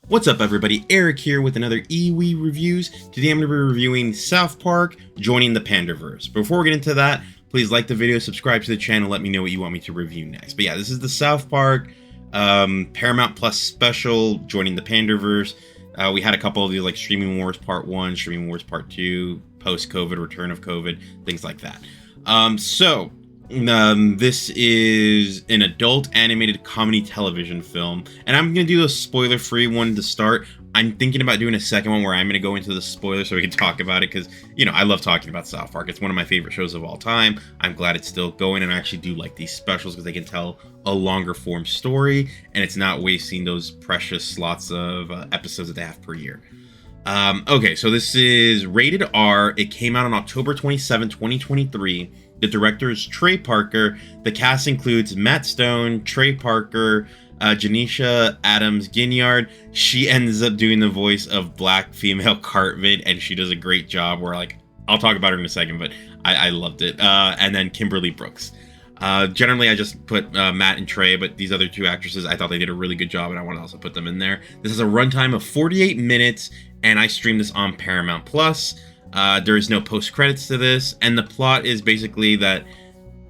What's up everybody, Eric here with another EWE Reviews. Today I'm going to be reviewing South Park, Joining the Panderverse. Before we get into that, please like the video, subscribe to the channel, let me know what you want me to review next. But yeah, this is the South Park Paramount Plus special, Joining the Panderverse. We had a couple of these like Streaming Wars Part 1, Streaming Wars Part 2, Post-COVID, Return of COVID, things like that. This is an adult animated comedy television film, and I'm going to do a spoiler-free one to start. I'm thinking about doing a second one where I'm going to go into the spoilers so we can talk about it, because, you know, I love talking about South Park. It's one of my favorite shows of all time. I'm glad it's still going, and I actually do like these specials because they can tell a longer form story, and it's not wasting those precious slots of episodes that they have per year. Okay, so this is rated R. It came out on October 27, 2023. The director is Trey Parker. The cast includes Matt Stone, Trey Parker, Janisha Adams-Ginyard. She ends up doing the voice of black female Cartman, and she does a great job. Where, like, I'll talk about her in a second, but I loved it. And then Kimberly Brooks. Generally, I just put Matt and Trey, but these other two actresses, I thought they did a really good job, and I want to also put them in there. This is a runtime of 48 minutes, and I streamed this on Paramount Plus. There is no post credits to this, and the plot is basically that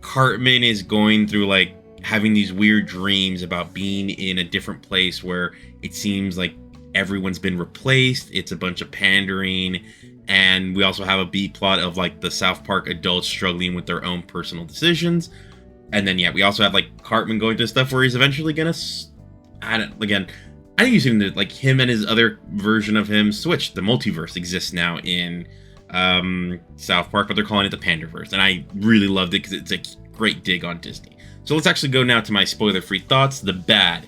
Cartman is going through, like, having these weird dreams about being in a different place where it seems like everyone's been replaced. It's a bunch of pandering, and we also have a B plot of, like, the South Park adults struggling with their own personal decisions. And then, yeah, we also have, like, Cartman going through stuff where he's eventually gonna, I think you seen that, like, him and his other version of him switch. The multiverse exists now in South Park, but they're calling it the Panderverse, and I really loved it because it's a great dig on Disney. So let's actually go now to my spoiler-free thoughts. The bad.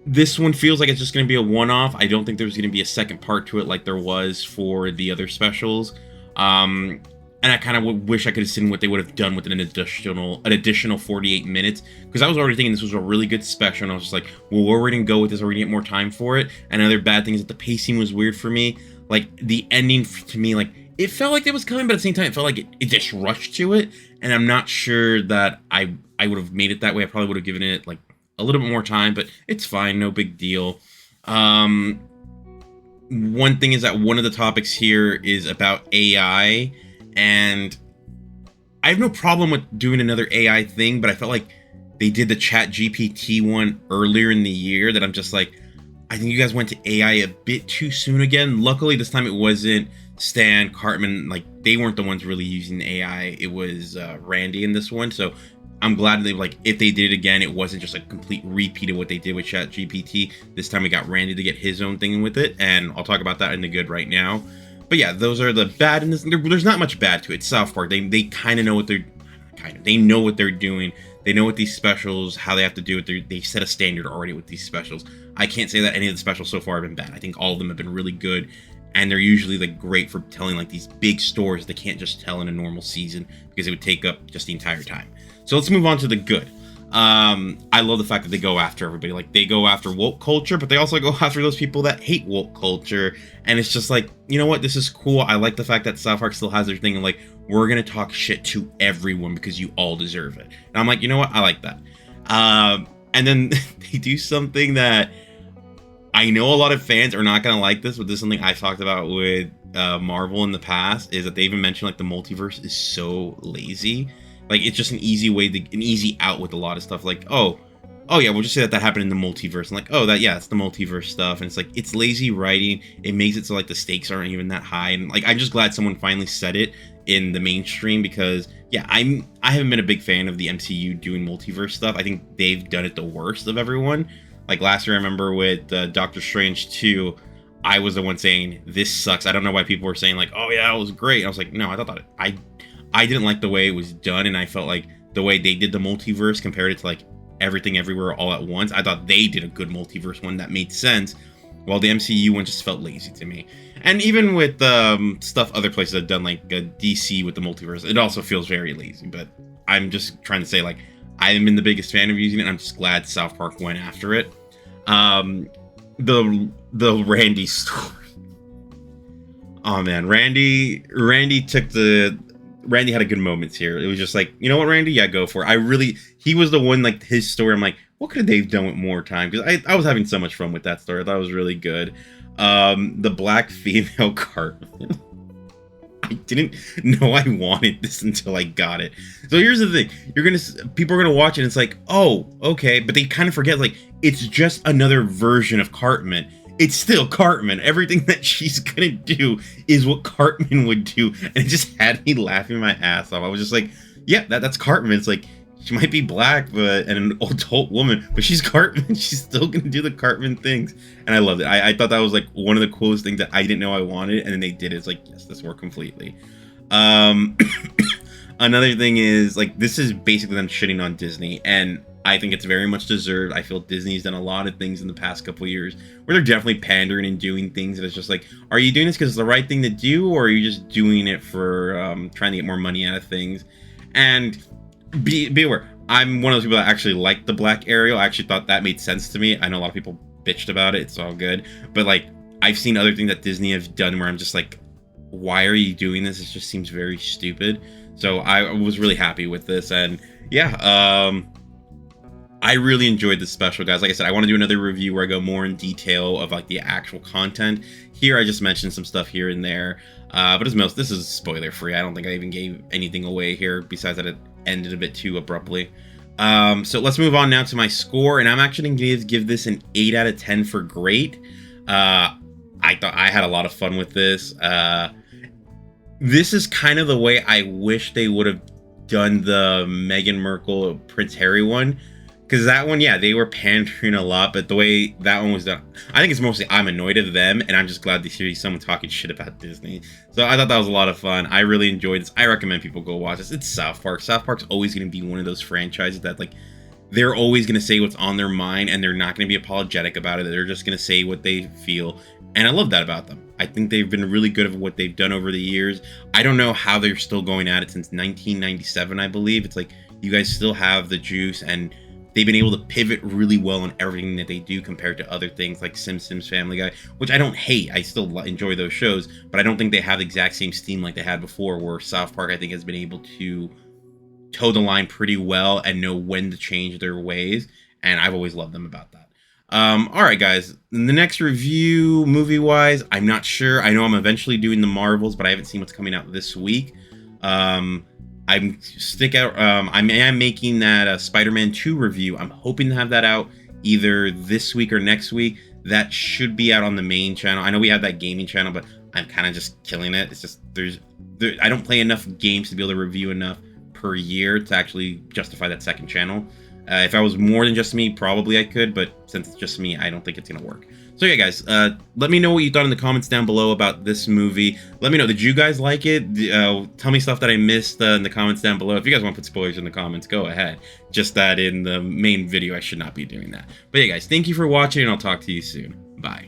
This one feels like it's just going to be a one-off. I don't think there's going to be a second part to it like there was for the other specials. And I kind of wish I could have seen what they would have done with an additional 48 minutes, because I was already thinking this was a really good special, and I was just like, well, where are we going to go with this? Are we going to get more time for it? And another bad thing is that the pacing was weird for me. Like, the ending to me, like, it felt like it was coming, but at the same time, it felt like it just rushed to it, and I'm not sure that I would have made it that way. I probably would have given it, like, a little bit more time, but it's fine, no big deal. One thing is that one of the topics here is about AI, and I have no problem with doing another AI thing, but I felt like they did the ChatGPT one earlier in the year that I'm just like, I think you guys went to AI a bit too soon again. Luckily, this time it wasn't Stan, Cartman, like, they weren't the ones really using AI. It was Randy in this one, so I'm glad they, like, if they did it again, it wasn't just a complete repeat of what they did with ChatGPT. This time we got Randy to get his own thing with it, and I'll talk about that in the good right now. But yeah, those are the bad in this. There's not much bad to it. South Park, they kind of know what they know what they're doing. They know what these specials, how they have to do it. They set a standard already with these specials. I can't say that any of the specials so far have been bad. I think all of them have been really good, and they're usually, like, great for telling, like, these big stories they can't just tell in a normal season, because it would take up just the entire time. So let's move on to the good. I love the fact that they go after everybody. Like, they go after woke culture, but they also go after those people that hate woke culture. And it's just like, you know what? This is cool. I like the fact that South Park still has their thing of, like, we're going to talk shit to everyone because you all deserve it. And I'm like, you know what? I like that. And then they do something that I know a lot of fans are not going to like this, but this is something I've talked about with Marvel in the past, is that they even mentioned, like, the multiverse is so lazy. Like, it's just an easy way an easy out with a lot of stuff. Like, oh yeah, we'll just say that happened in the multiverse. And like, oh, it's the multiverse stuff. And it's like, it's lazy writing. It makes it so, like, the stakes aren't even that high. And, like, I'm just glad someone finally said it in the mainstream, because, yeah, I haven't been a big fan of the MCU doing multiverse stuff. I think they've done it the worst of everyone. Like, last year, I remember with Doctor Strange 2, I was the one saying, this sucks. I don't know why people were saying, like, oh yeah, it was great. And I was like, no, I thought I didn't like the way it was done, and I felt like the way they did the multiverse compared it to, like, Everything Everywhere All at Once, I thought they did a good multiverse one that made sense, while the MCU one just felt lazy to me. And even with stuff other places have done, like DC with the multiverse, it also feels very lazy. But I'm just trying to say, like, I haven't been the biggest fan of using it, and I'm just glad South Park went after it. The Randy story. Oh man, Randy had a good moments here. It was just like, you know what, Randy? Yeah, go for it. He was the one, like, his story, I'm like, what could they have done with more time? Because I was having so much fun with that story. I thought it was really good. The black female Cartman. I didn't know I wanted this until I got it. So here's the thing: people are gonna watch it, and it's like, oh, okay, but they kind of forget, like, it's just another version of Cartman. It's still Cartman. Everything that she's gonna do is what Cartman would do, and it just had me laughing my ass off. I was just like, yeah, that's Cartman. It's like, she might be black, and an adult woman, but she's Cartman. She's still gonna do the Cartman things, and I loved it. I thought that was like one of the coolest things that I didn't know I wanted, and then they did it. It's like, yes, this worked completely. Another thing is, like, this is basically them shitting on Disney, and I think it's very much deserved. I feel Disney's done a lot of things in the past couple of years where they're definitely pandering and doing things that it's just like, are you doing this because it's the right thing to do, or are you just doing it for trying to get more money out of things? And be aware, I'm one of those people that actually liked the black Ariel. I actually thought that made sense to me. I know a lot of people bitched about it. It's all good. But, like, I've seen other things that Disney have done where I'm just like, why are you doing this? It just seems very stupid. So I was really happy with this. And yeah, I really enjoyed this special, guys. Like I said, I want to do another review where I go more in detail of, like, the actual content. Here, I just mentioned some stuff here and there. But this is spoiler free. I don't think I even gave anything away here besides that it ended a bit too abruptly. So let's move on now to my score, and I'm actually going to give this an 8 out of 10 for great. I thought I had a lot of fun with this. This is kind of the way I wish they would have done the Meghan Markle Prince Harry one. Because that one, yeah, they were pandering a lot, but the way that one was done, I think it's mostly I'm annoyed at them, and I'm just glad to hear someone talking shit about Disney. So I thought that was a lot of fun. I really enjoyed this. I recommend people go watch this. It's South Park. South Park's always going to be one of those franchises that, like, they're always going to say what's on their mind, and they're not going to be apologetic about it. They're just going to say what they feel, and I love that about them. I think they've been really good at what they've done over the years. I don't know how they're still going at it since 1997, I believe. It's like, you guys still have the juice, and they've been able to pivot really well on everything that they do compared to other things like Simpsons, Family Guy, which I don't hate. I still enjoy those shows, but I don't think they have the exact same steam like they had before, where South Park, I think, has been able to toe the line pretty well and know when to change their ways, and I've always loved them about that. All right, guys, the next review, movie-wise, I'm not sure. I know I'm eventually doing the Marvels, but I haven't seen what's coming out this week. I am making that Spider-Man 2 review. I'm hoping to have that out either this week or next week. That should be out on the main channel. I know we have that gaming channel, but I'm kind of just killing it. It's just I don't play enough games to be able to review enough per year to actually justify that second channel. If I was more than just me, probably I could, but since it's just me, I don't think it's gonna work. So yeah, guys, let me know what you thought in the comments down below about this movie. Let me know, did you guys like it? Tell me stuff that I missed in the comments down below. If you guys want to put spoilers in the comments, go ahead. Just that in the main video, I should not be doing that. But yeah, guys, thank you for watching, and I'll talk to you soon. Bye.